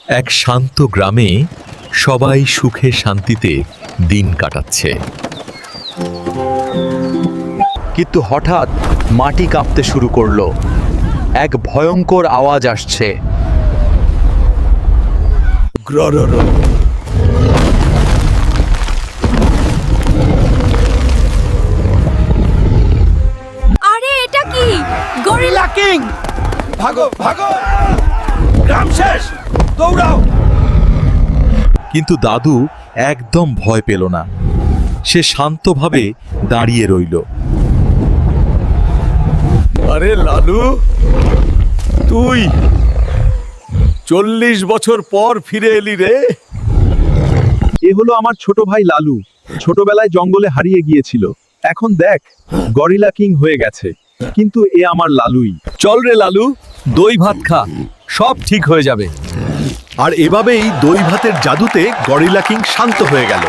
এক শান্ত গ্রামে সবাই সুখে শান্তিতে দিন কাটাচ্ছে। কিন্তু হঠাৎ মাটি কাঁপতে শুরু করলো। এক ভয়ঙ্কর আওয়াজ আসছে। আরে এটা কি? Gorilla king! ভাগো ভাগো! গ্রাম শেষ! দৌড়াও! কিন্তু দাদু একদম ভয় পেল না। সে শান্তভাবে দাঁড়িয়ে রইল। আরে লালু, তুই 40 বছর পর ফিরে এলি রে। এ হলো আমার ছোট ভাই লালু। ছোটবেলায় জঙ্গলে হারিয়ে গিয়েছিল। এখন দেখ, গরিলা কিং হয়ে গেছে। কিন্তু এ আমার লালুই। চল রে লালু, দই ভাত খা, সব ঠিক হয়ে যাবে। আর এভাবেই দই ভাতের জাদুতে গরিলা কিং শান্ত হয়ে গেল।